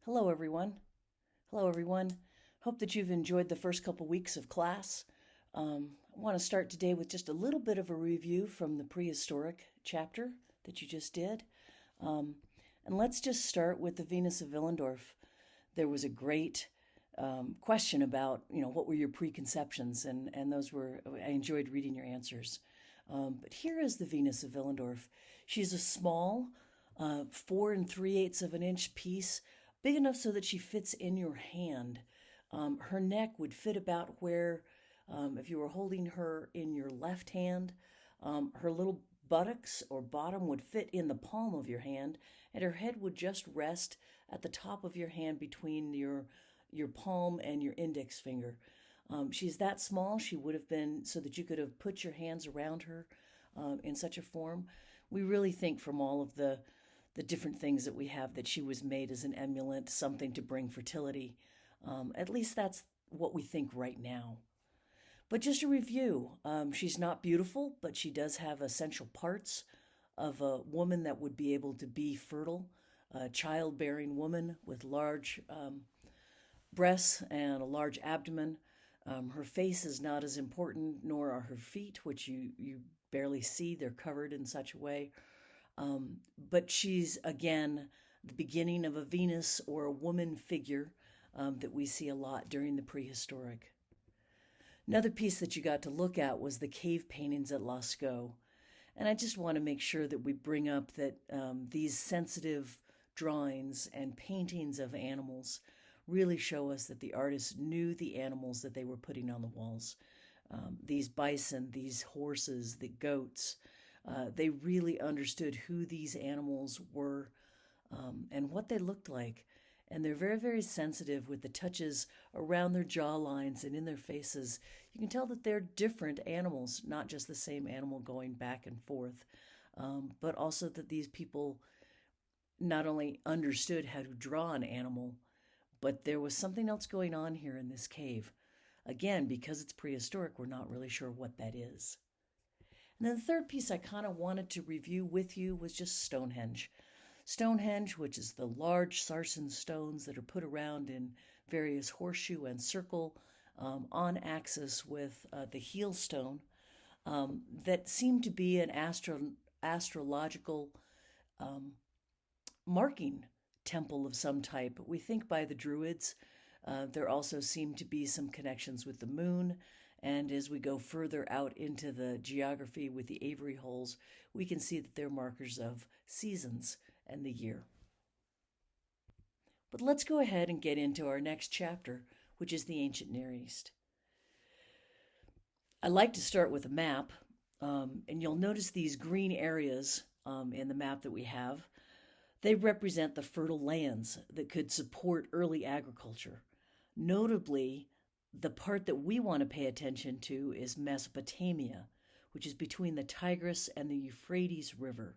Hello, everyone. Hello, everyone. Hope that you've enjoyed the first couple weeks of class. I want to start today with just a little bit of a review from the prehistoric chapter that you just did. Um, and let's just start with the Venus of Willendorf. There was a great question about, what were your preconceptions, and those were, I enjoyed reading your answers. But here is the Venus of Willendorf. She's a small, 4 3/8 of an inch piece, big enough so that she fits in your hand. Her neck would fit about where, if you were holding her in your left hand, her little buttocks or bottom would fit in the palm of your hand, and her head would just rest at the top of your hand between your palm and your index finger. She's that small. She would have been so that you could have put your hands around her in such a form. We really think from all of the different things that we have that she was made as an emulant, something to bring fertility. At least that's what we think right now. But just a review, she's not beautiful, but she does have essential parts of a woman that would be able to be fertile, a childbearing woman with large breasts and a large abdomen. Her face is not as important, nor are her feet, which you barely see. They're covered in such a way. But she's, again, the beginning of a Venus or a woman figure that we see a lot during the prehistoric. Another piece that you got to look at was the cave paintings at Lascaux. And I just want to make sure that we bring up that these sensitive drawings and paintings of animals really show us that the artists knew the animals that they were putting on the walls. These bison, these horses, the goats, they really understood who these animals were and what they looked like. And they're very, very sensitive with the touches around their jaw lines and in their faces. You can tell that they're different animals, not just the same animal going back and forth, but also that these people not only understood how to draw an animal, but there was something else going on here in this cave. Again, because it's prehistoric, we're not really sure what that is. And then the third piece I kind of wanted to review with you was just Stonehenge. Stonehenge, which is the large sarsen stones that are put around in various horseshoe and circle on axis with the heel stone, that seem to be an astrological um, marking temple of some type. We think by the Druids. There also seem to be some connections with the moon. And as we go further out into the geography with the Avery holes, we can see that they're markers of seasons and the year. But let's go ahead and get into our next chapter, which is the ancient Near East. I like to start with a map, and you'll notice these green areas in the map that we have. They represent the fertile lands that could support early agriculture. Notably, the part that we want to pay attention to is Mesopotamia, which is between the Tigris and the Euphrates River.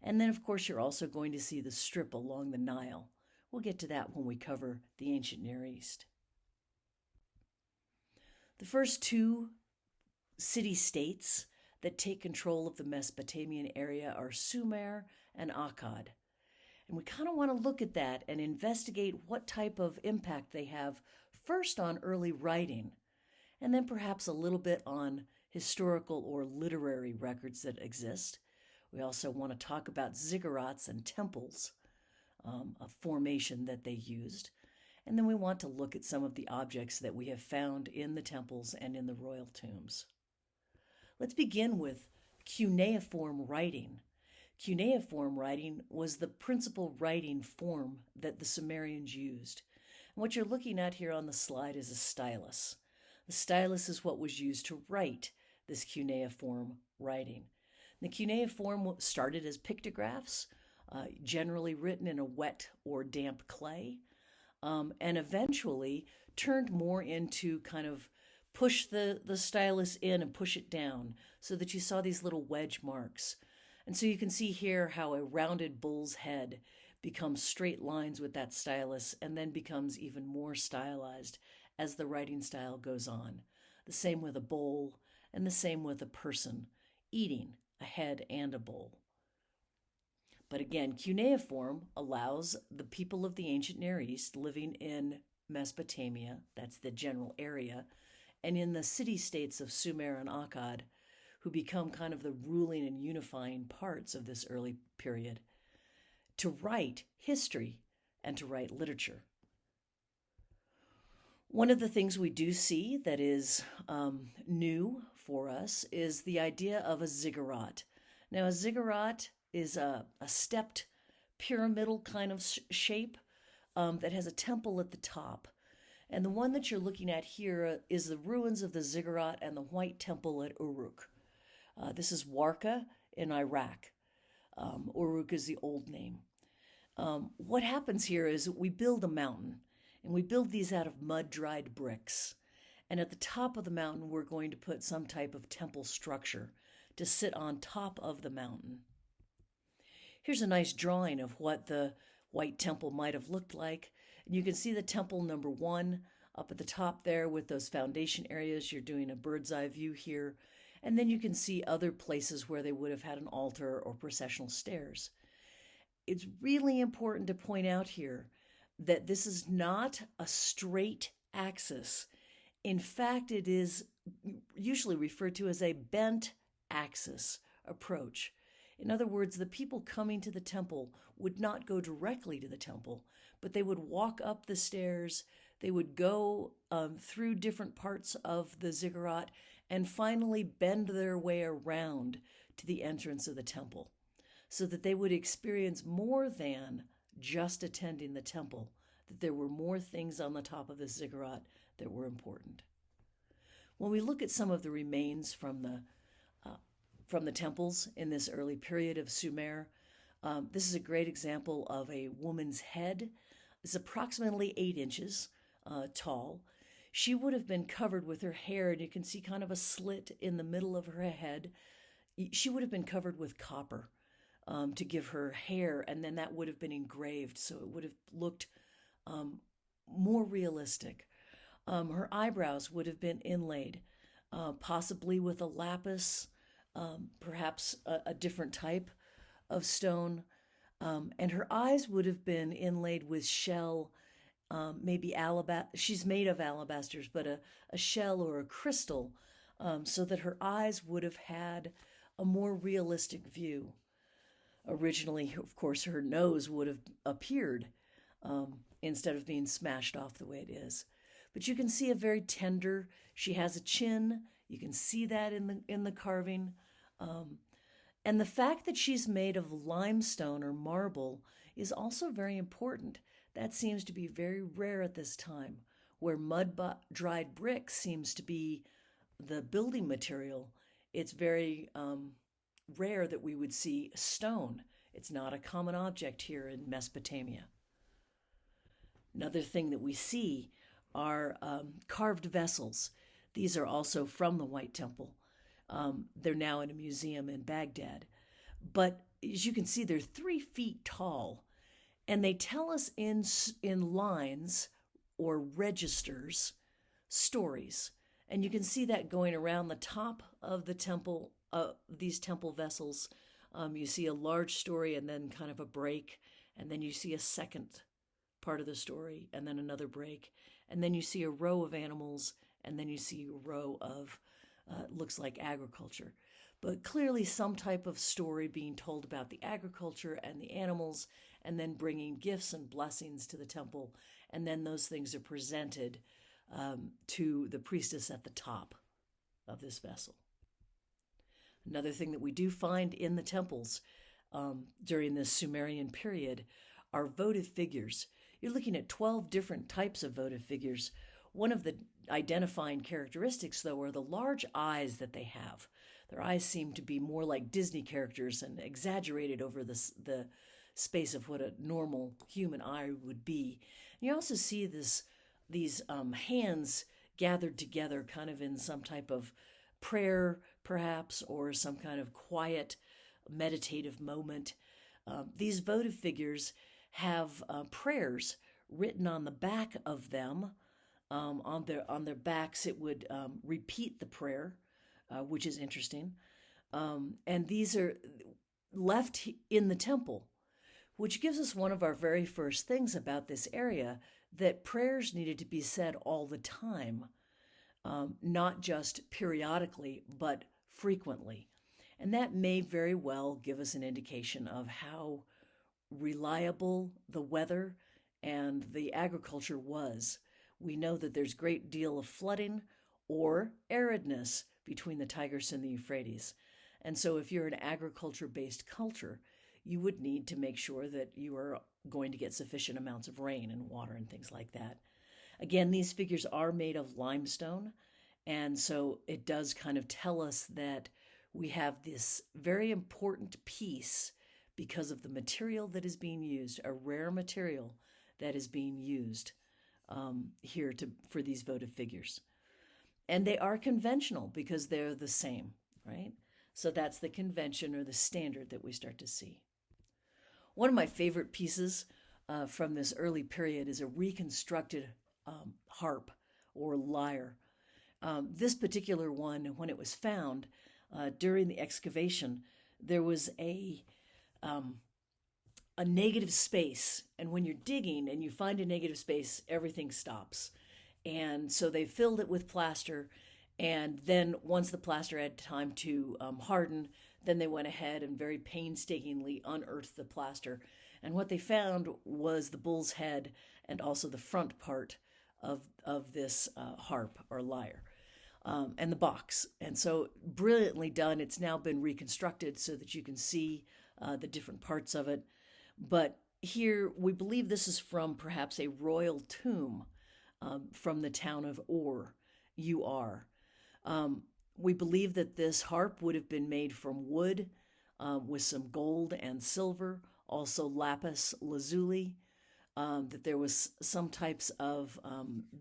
And then, of course, you're also going to see the strip along the Nile. We'll get to that when we cover the ancient Near East. The first two city-states that take control of the Mesopotamian area are Sumer and Akkad. And we kind of want to look at that and investigate what type of impact they have first on early writing, and then perhaps a little bit on historical or literary records that exist. We also want to talk about ziggurats and temples, a formation that they used. And then we want to look at some of the objects that we have found in the temples and in the royal tombs. Let's begin with cuneiform writing. Cuneiform writing was the principal writing form that the Sumerians used. And what you're looking at here on the slide is a stylus. The stylus is what was used to write this cuneiform writing. The cuneiform started as pictographs, generally written in a wet or damp clay, and eventually turned more into kind of push the stylus in and push it down so that you saw these little wedge marks. And so you can see here how a rounded bull's head becomes straight lines with that stylus and then becomes even more stylized as the writing style goes on. The same with a bowl and the same with a person eating a head and a bowl. But again, cuneiform allows the people of the ancient Near East living in Mesopotamia, that's the general area, and in the city states of Sumer and Akkad, who become kind of the ruling and unifying parts of this early period, to write history and to write literature. One of the things we do see that is new for us is the idea of a ziggurat. Now, a ziggurat is a stepped pyramidal kind of shape that has a temple at the top. And the one that you're looking at here is the ruins of the ziggurat and the White Temple at Uruk. This is Warka in Iraq. Uruk is the old name. What happens here is we build a mountain, and we build these out of mud-dried bricks. And at the top of the mountain, we're going to put some type of temple structure to sit on top of the mountain. Here's a nice drawing of what the White Temple might have looked like. And you can see the temple number 1 up at the top there with those foundation areas. You're doing a bird's eye view here. And then you can see other places where they would have had an altar or processional stairs. It's really important to point out here that this is not a straight axis. In fact, it is usually referred to as a bent axis approach. In other words, the people coming to the temple would not go directly to the temple, but they would walk up the stairs, they would go through different parts of the ziggurat, and finally bend their way around to the entrance of the temple, so that they would experience more than just attending the temple, that there were more things on the top of the ziggurat that were important. When we look at some of the remains from the temples in this early period of Sumer, this is a great example of a woman's head. It's approximately 8 inches tall. She would have been covered with her hair, and you can see kind of a slit in the middle of her head. She would have been covered with copper to give her hair, and then that would have been engraved, so it would have looked more realistic. Her eyebrows would have been inlaid, possibly with a lapis, perhaps a different type of stone, and her eyes would have been inlaid with shell, maybe alabaster. She's made of alabasters, but a shell or a crystal, so that her eyes would have had a more realistic view. Originally, of course, her nose would have appeared instead of being smashed off the way it is. But you can see a very tender, she has a chin, you can see that in the carving. And the fact that she's made of limestone or marble is also very important. That seems to be very rare at this time, where mud-dried brick seems to be the building material. It's very rare that we would see stone. It's not a common object here in Mesopotamia. Another thing that we see are carved vessels. These are also from the White Temple. They're now in a museum in Baghdad. But as you can see, they're 3 feet tall, and they tell us in lines or registers stories. And you can see that going around the top of the temple, these temple vessels. You see a large story and then kind of a break, and then you see a second part of the story and then another break, and then you see a row of animals, and then you see a row of looks like agriculture. But clearly some type of story being told about the agriculture and the animals, and then bringing gifts and blessings to the temple, and then those things are presented to the priestess at the top of this vessel. Another thing that we do find in the temples during this Sumerian period are votive figures. You're looking at 12 different types of votive figures. One of the identifying characteristics, though, are the large eyes that they have. Their eyes seem to be more like Disney characters and exaggerated over the space of what a normal human eye would be. And you also see these hands gathered together kind of in some type of prayer, perhaps, or some kind of quiet meditative moment. These votive figures have prayers written on the back of them. On their backs, it would repeat the prayer, which is interesting. And these are left in the temple which gives us one of our very first things about this area, that prayers needed to be said all the time, not just periodically, but frequently. And that may very well give us an indication of how reliable the weather and the agriculture was. We know that there's a great deal of flooding or aridness between the Tigris and the Euphrates. And so if you're an agriculture-based culture, you would need to make sure that you are going to get sufficient amounts of rain and water and things like that. Again, these figures are made of limestone, and so it does kind of tell us that we have this very important piece because of the material that is being used, a rare material that is being used here for these votive figures. And they are conventional because they're the same, right? So that's the convention or the standard that we start to see. One of my favorite pieces from this early period is a reconstructed harp or lyre. This particular one, when it was found during the excavation, there was a negative space. And when you're digging and you find a negative space, everything stops. And so they filled it with plaster. And then once the plaster had time to harden, then they went ahead and very painstakingly unearthed the plaster. And what they found was the bull's head and also the front part of this harp or lyre. And the box. And so brilliantly done. It's now been reconstructed so that you can see the different parts of it. But here we believe this is from perhaps a royal tomb from the town of Ur, U-R. We believe that this harp would have been made from wood with some gold and silver, also lapis lazuli, that there was some types of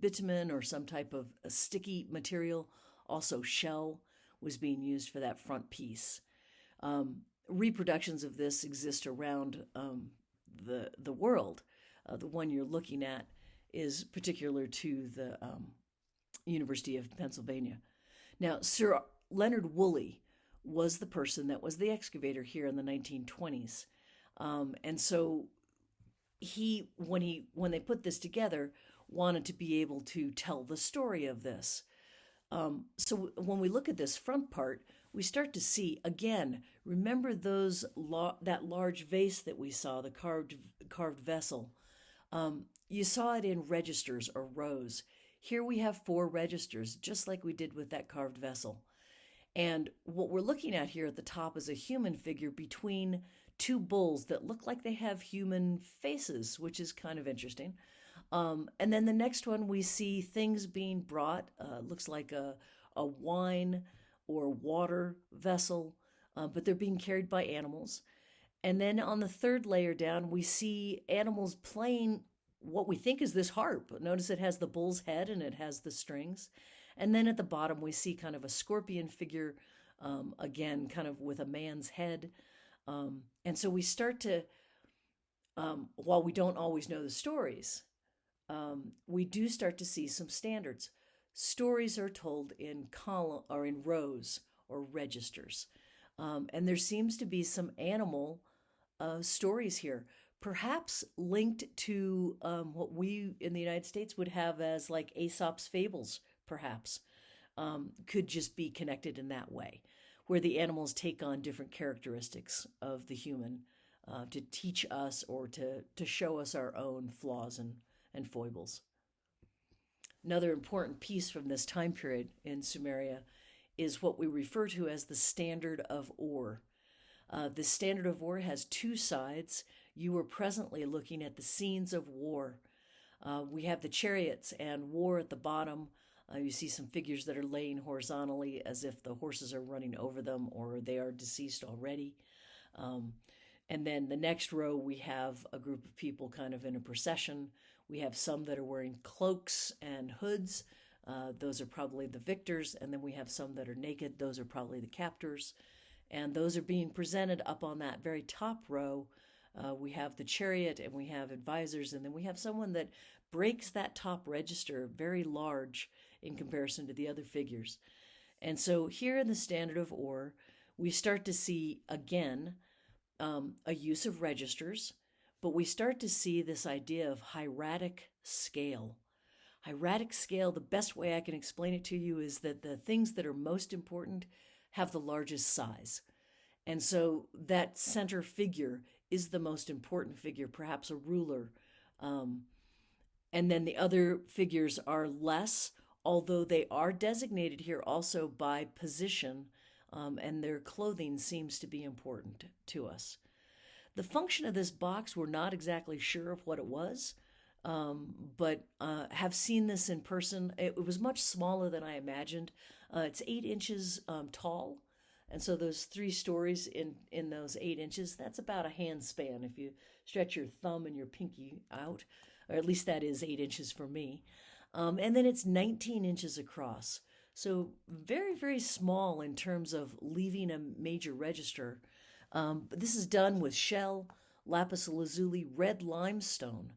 bitumen or some type of a sticky material. Also shell was being used for that front piece. Reproductions of this exist around the world. The one you're looking at is particular to the University of Pennsylvania. Now, Sir Leonard Woolley was the person that was the excavator here in the 1920s. And so when they put this together, wanted to be able to tell the story of this. So when we look at this front part, we start to see, again, remember that large vase that we saw, the carved vessel. You saw it in registers or rows. Here we have 4 registers, just like we did with that carved vessel. And what we're looking at here at the top is a human figure between 2 bulls that look like they have human faces, which is kind of interesting. And then the next one, we see things being brought, looks like a wine or water vessel, but they're being carried by animals. And then on the 3rd layer down, we see animals playing what we think is this harp. Notice it has the bull's head and it has the strings. And then at the bottom, we see kind of a scorpion figure, again, kind of with a man's head. And so we start to, while we don't always know the stories, we do start to see some standards. Stories are told in column or in rows or registers. And there seems to be some animal stories here, perhaps linked to what we in the United States would have as like Aesop's fables, perhaps, could just be connected in that way, where the animals take on different characteristics of the human to teach us or to show us our own flaws and foibles. Another important piece from this time period in Sumeria is what we refer to as the Standard of Ur. The Standard of Ur has 2 sides. You are presently looking at the scenes of war. We have the chariots and war at the bottom. You see some figures that are laying horizontally as if the horses are running over them or they are deceased already. And then the next row, we have a group of people kind of in a procession. We have some that are wearing cloaks and hoods. Those are probably the victors. And then we have some that are naked. Those are probably the captors. And those are being presented up on that very top row. We have the chariot and we have advisors. And then we have someone that breaks that top register very large in comparison to the other figures. And so here in the Standard of Ur, we start to see, again, a use of registers. but we start to see this idea of hieratic scale. Hieratic scale, the best way I can explain it to you is that the things that are most important have the largest size. And so that center figure is the most important figure, perhaps a ruler. Um, and then the other figures are less, although they are designated here also by position, and their clothing seems to be important to us. The function of this box, we're not exactly sure of what it was, but have seen this in person. It was much smaller than I imagined. It's 8 inches tall, and so those 3 stories in those 8 inches, that's about a hand span if you stretch your thumb and your pinky out, or at least that is 8 inches for me. And then it's 19 inches across. So very, very small in terms of leaving a major register. But this is done with shell, lapis lazuli, red limestone,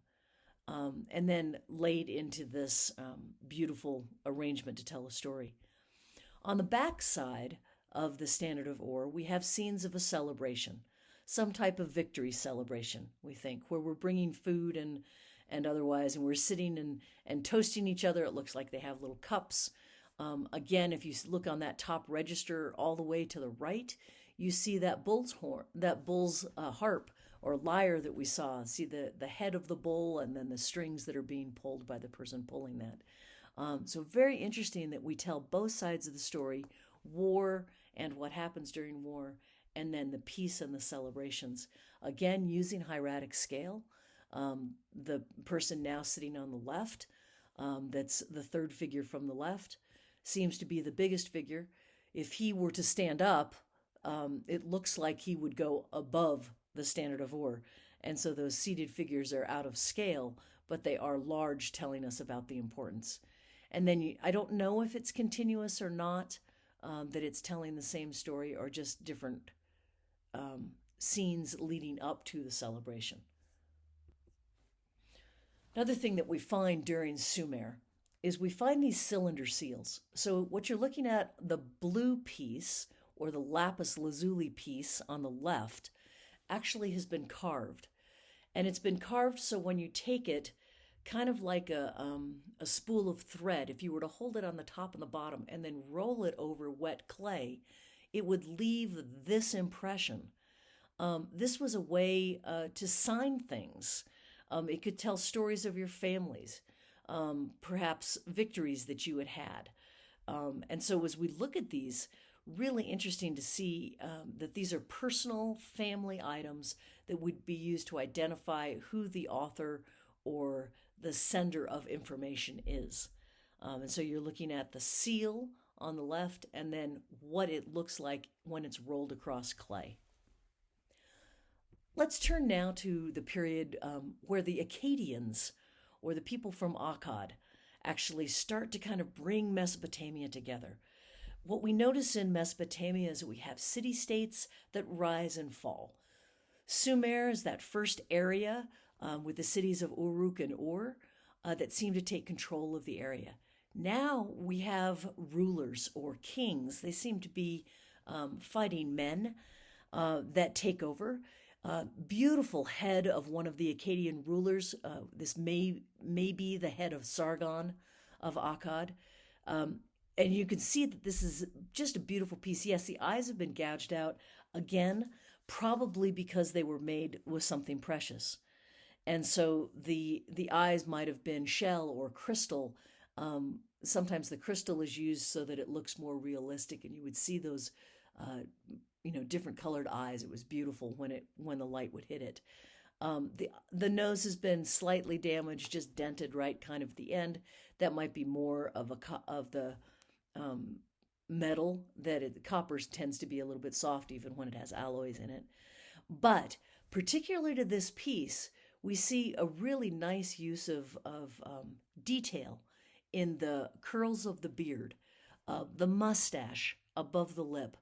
and then laid into this beautiful arrangement to tell a story. On the back side of the Standard of Ore, we have scenes of a celebration, some type of victory celebration, we think, where we're bringing food and otherwise, and we're sitting and toasting each other. It looks like they have little cups. Again, if you look on that top register all the way to the right, you see that bull's horn, that bull's harp or lyre that we saw. See the head of the bull and then the strings that are being pulled by the person pulling that. So very interesting that we tell both sides of the story, war and what happens during war, and then the peace and the celebrations. Again, using hieratic scale. The person now sitting on the left, that's the third figure from the left, seems to be the biggest figure. If he were to stand up, it looks like he would go above the Standard of Ore. And so those seated figures are out of scale, but they are large, telling us about the importance. And then I don't know if it's continuous or not, that it's telling the same story or just different scenes leading up to the celebration. Another thing that we find during Sumer is we find these cylinder seals. So what you're looking at, the blue piece or the lapis lazuli piece on the left, actually has been carved. And it's been carved so when you take it, kind of like a spool of thread, if you were to hold it on the top and the bottom and then roll it over wet clay, it would leave this impression. This was a way to sign things. It could tell stories of your families, perhaps victories that you had had. And so as we look at these, really interesting to see that these are personal family items that would be used to identify who the author or the sender of information is. And so you're looking at the seal on the left and then what it looks like when it's rolled across clay. Let's turn now to the period where the Akkadians, or the people from Akkad, actually start to kind of bring Mesopotamia together. What we notice in Mesopotamia is that we have city-states that rise and fall. Sumer is that first area with the cities of Uruk and Ur that seem to take control of the area. Now we have rulers or kings. They seem to be fighting men that take over. Beautiful head of one of the Akkadian rulers. This may be the head of Sargon of Akkad. And you can see that this is just a beautiful piece. Yes, the eyes have been gouged out again, probably because they were made with something precious. And so the eyes might have been shell or crystal. Sometimes the crystal is used so that it looks more realistic, and you would see those different colored eyes. It was beautiful when the light would hit it. The nose has been slightly damaged, just dented right kind of at the end. That might be more of the metal that copper tends to be a little bit soft even when it has alloys in it. But particularly to this piece, we see a really nice use of detail in the curls of the beard, the mustache above the lip,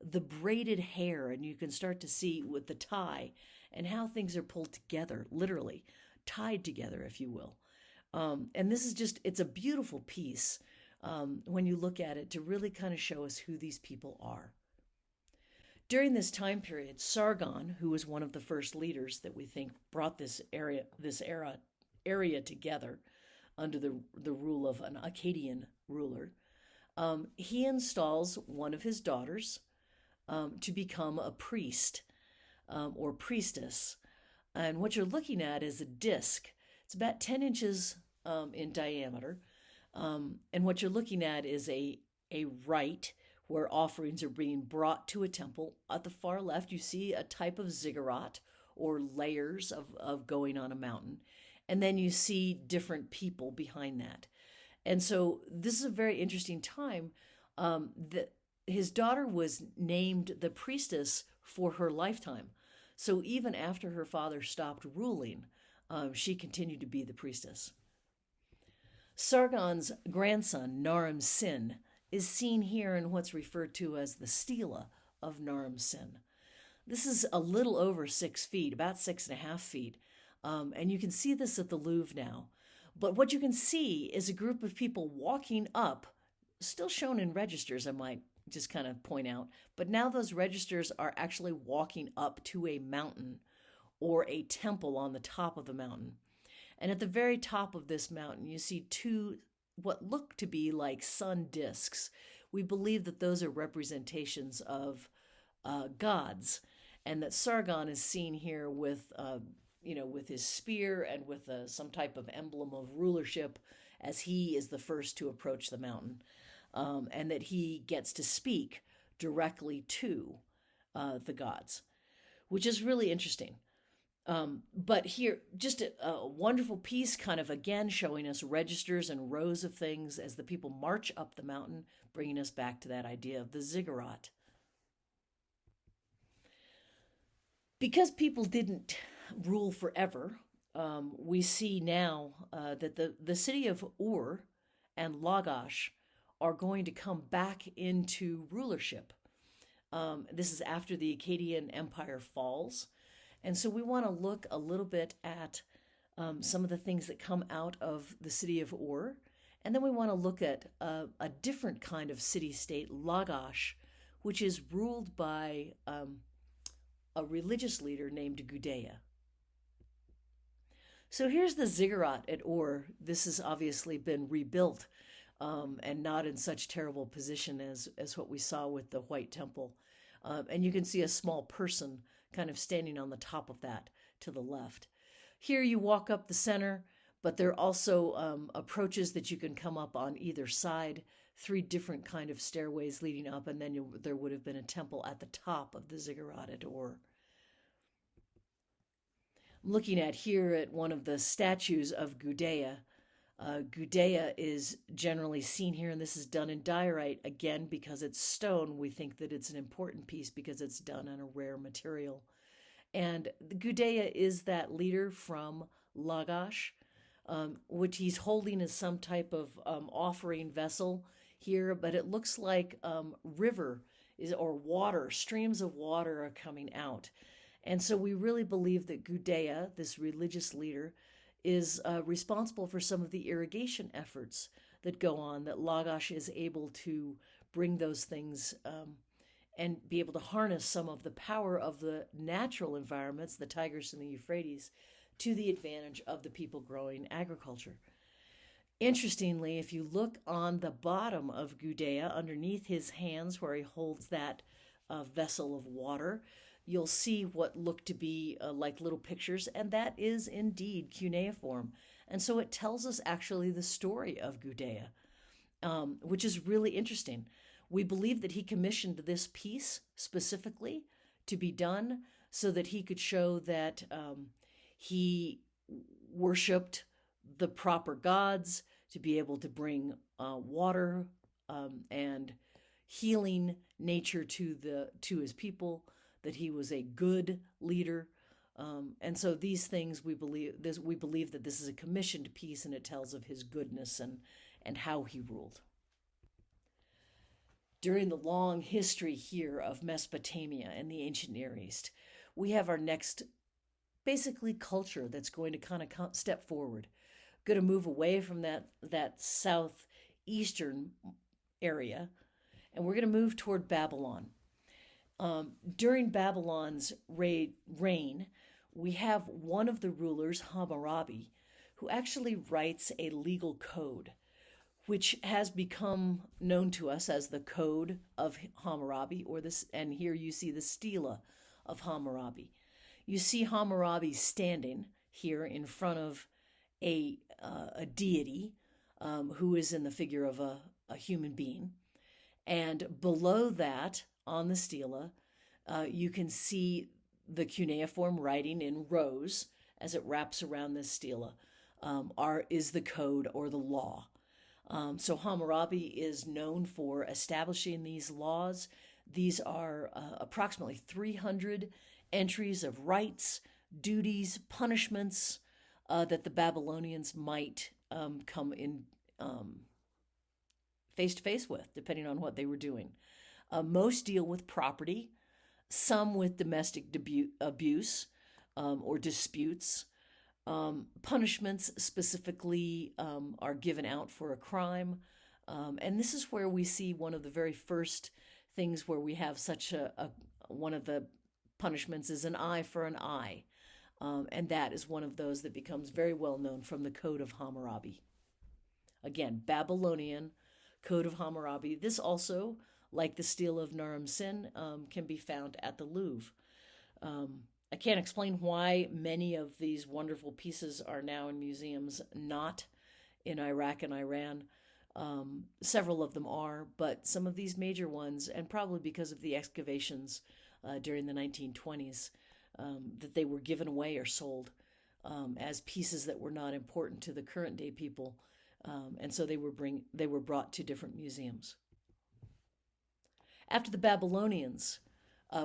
the braided hair, and you can start to see with the tie and how things are pulled together, literally tied together, if you will. And this is it's a beautiful piece when you look at it to really kind of show us who these people are. During this time period, Sargon, who was one of the first leaders that we think brought this area together under the rule of an Akkadian ruler, he installs one of his daughters to become a priest or priestess. And what you're looking at is a disc. It's about 10 inches in diameter. And what you're looking at is a rite where offerings are being brought to a temple. At the far left, you see a type of ziggurat or layers of going on a mountain. And then you see different people behind that. And so this is a very interesting time. His daughter was named the priestess for her lifetime. So even after her father stopped ruling, she continued to be the priestess. Sargon's grandson, Naram Sin, is seen here in what's referred to as the stela of Naram Sin. This is a little over 6 feet, about 6.5 feet, and you can see this at the Louvre now. But what you can see is a group of people walking up, still shown in registers, I might just kind of point out, but now those registers are actually walking up to a mountain or a temple on the top of the mountain. And at the very top of this mountain, you see two what look to be like sun discs. We believe that those are representations of gods, and that Sargon is seen here with, with his spear and with some type of emblem of rulership, as he is the first to approach the mountain, and that he gets to speak directly to the gods, which is really interesting. But here, just a wonderful piece, kind of again showing us registers and rows of things as the people march up the mountain, bringing us back to that idea of the ziggurat. Because people didn't rule forever, we see now that the city of Ur and Lagash are going to come back into rulership. This is after the Akkadian Empire falls. And so we want to look a little bit at some of the things that come out of the city of Ur. And then we want to look at a different kind of city-state, Lagash, which is ruled by a religious leader named Gudea. So here's the ziggurat at Ur. This has obviously been rebuilt and not in such terrible position as what we saw with the White Temple. And you can see a small person kind of standing on the top of that to the left. Here you walk up the center, but there are also approaches that you can come up on either side, 3 different kind of stairways leading up, and then there would have been a temple at the top of the ziggurat at Ur. I'm looking at here at one of the statues of Gudea. Gudea is generally seen here, and this is done in diorite. Again, because it's stone, we think that it's an important piece because it's done on a rare material. And Gudea is that leader from Lagash, which he's holding as some type of offering vessel here, but it looks like or water, streams of water are coming out. And so we really believe that Gudea, this religious leader, is responsible for some of the irrigation efforts that go on, that Lagash is able to bring those things and be able to harness some of the power of the natural environments, the Tigris and the Euphrates, to the advantage of the people growing agriculture. Interestingly, if you look on the bottom of Gudea, underneath his hands where he holds that vessel of water, you'll see what look to be like little pictures, and that is indeed cuneiform. And so it tells us actually the story of Gudea, which is really interesting. We believe that he commissioned this piece specifically to be done so that he could show that he worshipped the proper gods, to be able to bring water and healing nature to his people, that he was a good leader. And so these things we believe that this is a commissioned piece, and it tells of his goodness and how he ruled. During the long history here of Mesopotamia and the ancient Near East, we have our next basically culture that's going to kind of step forward, going to move away from that southeastern area, and we're going to move toward Babylon. During Babylon's reign, we have one of the rulers, Hammurabi, who actually writes a legal code, which has become known to us as the Code of Hammurabi, or this, and here you see the Stela of Hammurabi. You see Hammurabi standing here in front of a deity who is in the figure of a human being. And below that, on the stela, you can see the cuneiform writing in rows as it wraps around this stela is the code or the law. So Hammurabi is known for establishing these laws. These are approximately 300 entries of rights, duties, punishments that the Babylonians might come in face to face with, depending on what they were doing. Most deal with property, some with domestic abuse or disputes. Punishments specifically are given out for a crime. And this is where we see one of the very first things where we have such one of the punishments is an eye for an eye. And that is one of those that becomes very well known from the Code of Hammurabi. Again, Babylonian Code of Hammurabi. This also, like the Stele of Naram-Sin, can be found at the Louvre. I can't explain why many of these wonderful pieces are now in museums, not in Iraq and Iran. Several of them are, but some of these major ones, and probably because of the excavations during the 1920s, that they were given away or sold as pieces that were not important to the current day people, and so they were brought to different museums. After the Babylonians,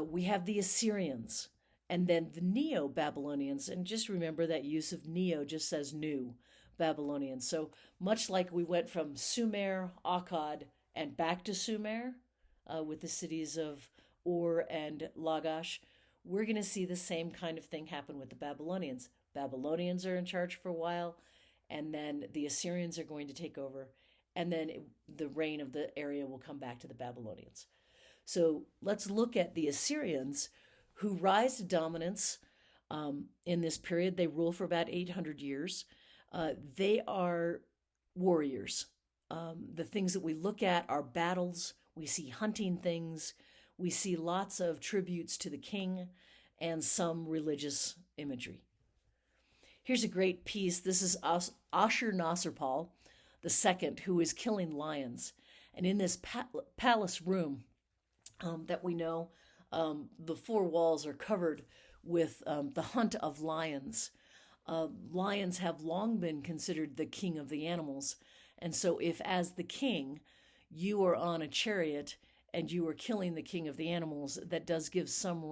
we have the Assyrians, and then the Neo-Babylonians. And just remember that use of Neo just says new Babylonians. So much like we went from Sumer, Akkad, and back to Sumer with the cities of Ur and Lagash, we're going to see the same kind of thing happen with the Babylonians. Babylonians are in charge for a while, and then the Assyrians are going to take over, and then the reign of the area will come back to the Babylonians. So let's look at the Assyrians, who rise to dominance in this period. They rule for about 800 years. They are warriors. The things that we look at are battles. We see hunting things. We see lots of tributes to the king and some religious imagery. Here's a great piece. This is Ashur-nasirpal II, who is killing lions. And in this palace room that we know, the four walls are covered with the hunt of lions. Lions have long been considered the king of the animals. And so if as the king, you are on a chariot and you are killing the king of the animals, that does give some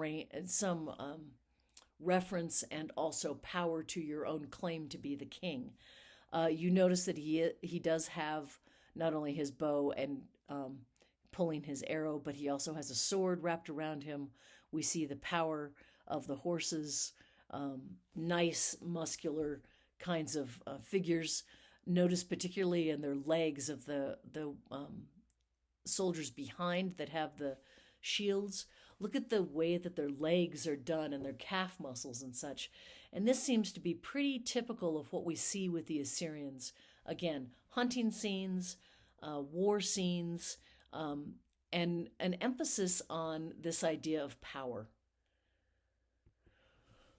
reference and also power to your own claim to be the king. You notice that he does have not only his bow and pulling his arrow, but he also has a sword wrapped around him. We see the power of the horses, nice muscular kinds of figures. Notice particularly in their legs of the soldiers behind that have the shields. Look at the way that their legs are done and their calf muscles and such. And this seems to be pretty typical of what we see with the Assyrians. Again, hunting scenes, war scenes, and an emphasis on this idea of power.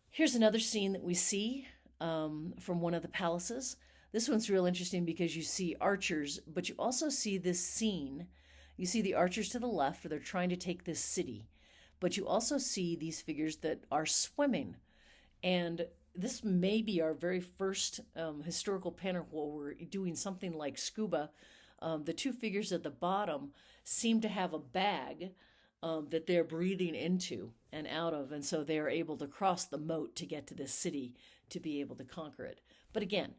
Here's another scene that we see from one of the palaces. This one's real interesting because you see archers, but you also see this scene. You see the archers to the left where they're trying to take this city, but you also see these figures that are swimming. And this may be our very first historical pattern where we're doing something like scuba. The two figures at the bottom seem to have a bag that they're breathing into and out of, and so they are able to cross the moat to get to this city to be able to conquer it. But again,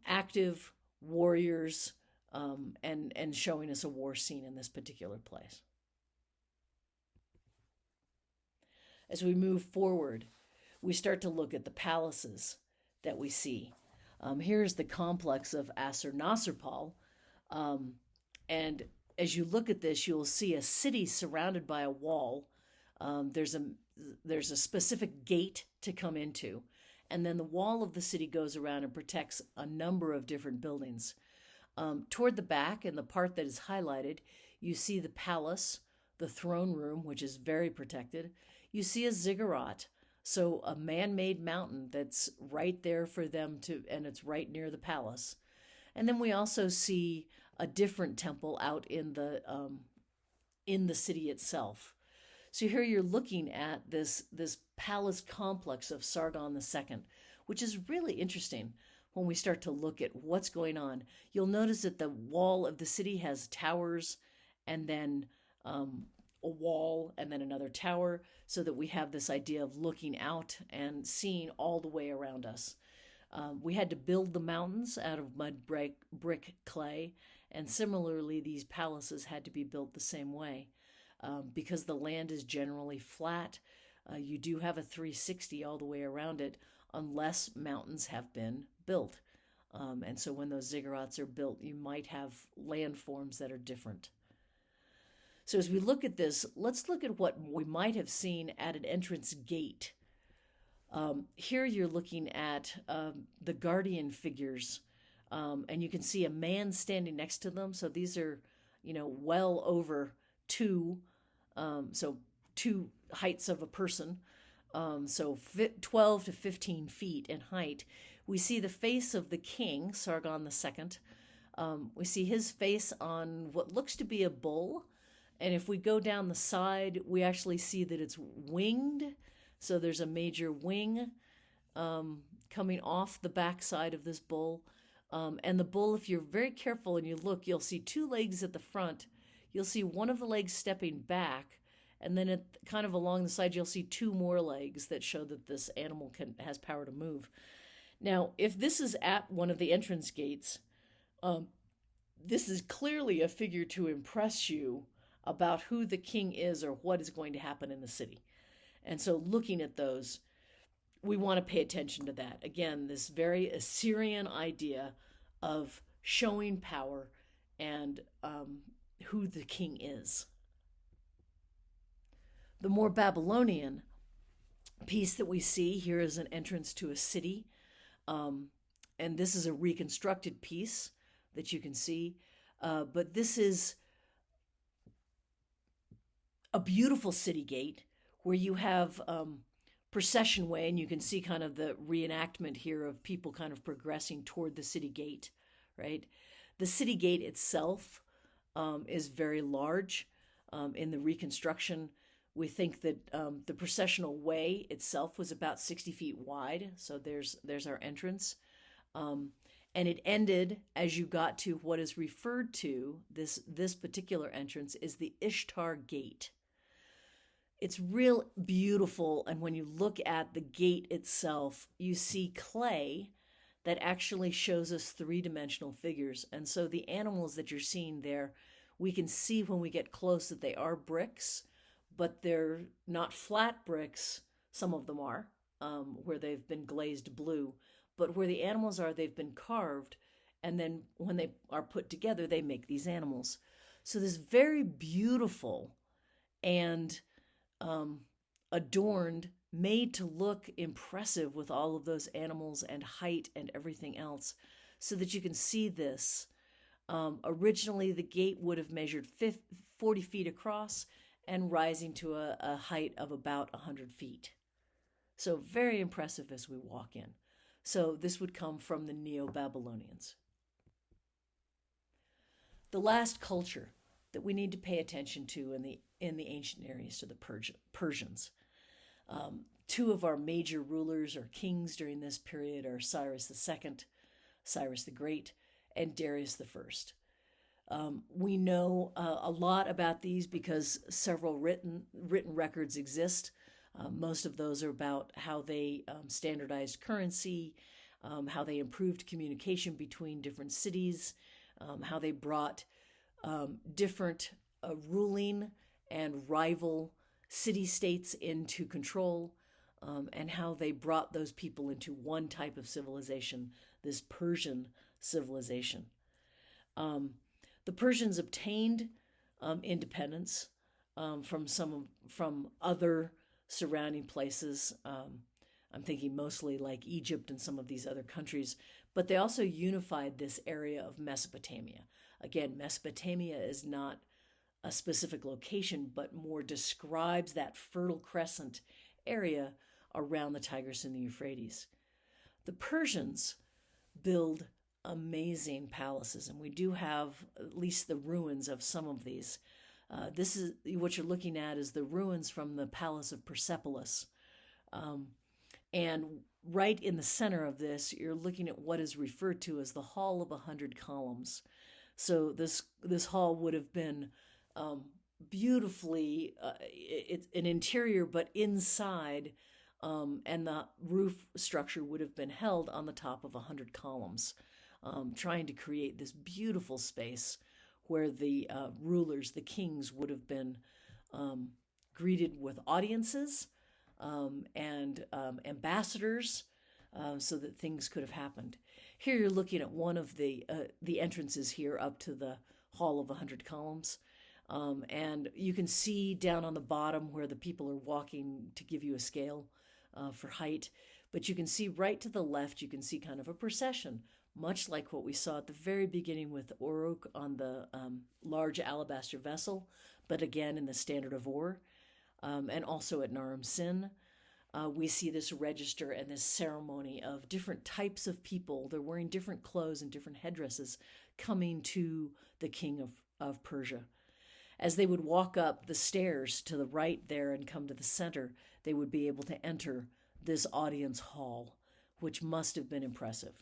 active warriors and showing us a war scene in this particular place. As we move forward, we start to look at the palaces that we see. Here's the complex of Ashur-nasirpal. And as you look at this, you'll see a city surrounded by a wall There's a specific gate to come into, and then the wall of the city goes around and protects a number of different buildings. Toward the back, in the part that is highlighted, you see the palace, the throne room, which is very protected. You see a ziggurat, so a man-made mountain that's right there for them to, and it's right near the palace. And then we also see a different temple out in the city itself. So here you're looking at this palace complex of Sargon II, which is really interesting when we start to look at what's going on. You'll notice that the wall of the city has towers, and then a wall, and then another tower, so that we have this idea of looking out and seeing all the way around us. We had to build the mountains out of mud, brick, clay, and similarly, these palaces had to be built the same way. Because the land is generally flat, you do have a 360 all the way around it, unless mountains have been built. And so when those ziggurats are built, you might have landforms that are different. So as we look at this, let's look at what we might have seen at an entrance gate. Here you're looking at the guardian figures, and you can see a man standing next to them. So these are, well over two heights of a person, so 12 to 15 feet in height. We see the face of the king, Sargon II. We see his face on what looks to be a bull, and if we go down the side, we actually see that it's winged. So there's a major wing coming off the backside of this bull. And the bull, if you're very careful and you look, you'll see two legs at the front. You'll see one of the legs stepping back, and then kind of along the side, you'll see two more legs that show that this animal has power to move. Now, if this is at one of the entrance gates, this is clearly a figure to impress you about who the king is or what is going to happen in the city. And so looking at those, we want to pay attention to that. Again, this very Assyrian idea of showing power and who the king is. The more Babylonian piece that we see here is an entrance to a city. And this is a reconstructed piece that you can see. But this is a beautiful city gate where you have procession way, and you can see kind of the reenactment here of people kind of progressing toward the city gate, right? The city gate itself is very large. In the reconstruction, we think that the processional way itself was about 60 feet wide. So there's our entrance. And it ended as you got to what is referred to, this particular entrance is the Ishtar Gate. It's real beautiful, and when you look at the gate itself, you see clay that actually shows us three-dimensional figures. And so the animals that you're seeing there, we can see when we get close that they are bricks, but they're not flat bricks. Some of them are, where they've been glazed blue. But where the animals are, they've been carved, and then when they are put together, they make these animals. So this very beautiful and adorned, made to look impressive with all of those animals and height and everything else, so that you can see this. Originally, the gate would have measured 40 feet across and rising to a height of about 100 feet. So very impressive as we walk in. So this would come from the Neo-Babylonians. The last culture that we need to pay attention to in the ancient Near East are the Persians. Two of our major rulers or kings during this period are Cyrus II, Cyrus the Great, and Darius I. We know a lot about these because several written records exist. Most of those are about how they standardized currency, how they improved communication between different cities, how they brought different ruling and rival city-states into control, and how they brought those people into one type of civilization, this Persian civilization. The Persians obtained independence from other surrounding places. I'm thinking mostly like Egypt and some of these other countries, but they also unified this area of Mesopotamia. Again, Mesopotamia is not a specific location, but more describes that Fertile Crescent area around the Tigris and the Euphrates. The Persians build amazing palaces, and we do have at least the ruins of some of these. This is what you're looking at is the ruins from the Palace of Persepolis. And right in the center of this, you're looking at what is referred to as the Hall of 100 Columns. So this hall would have been beautifully, it's an interior, but inside, and the roof structure would have been held on the top of 100 columns, trying to create this beautiful space where the rulers, the kings, would have been greeted with audiences and ambassadors, so that things could have happened. Here you're looking at one of the entrances here up to the Hall of 100 Columns. And you can see down on the bottom where the people are walking to give you a scale for height. But you can see right to the left, you can see kind of a procession, much like what we saw at the very beginning with Uruk on the large alabaster vessel, but again in the Standard of Ur, and also at Naram Sin. We see this register and this ceremony of different types of people. They're wearing different clothes and different headdresses coming to the king of Persia. As they would walk up the stairs to the right there and come to the center, they would be able to enter this audience hall, which must have been impressive.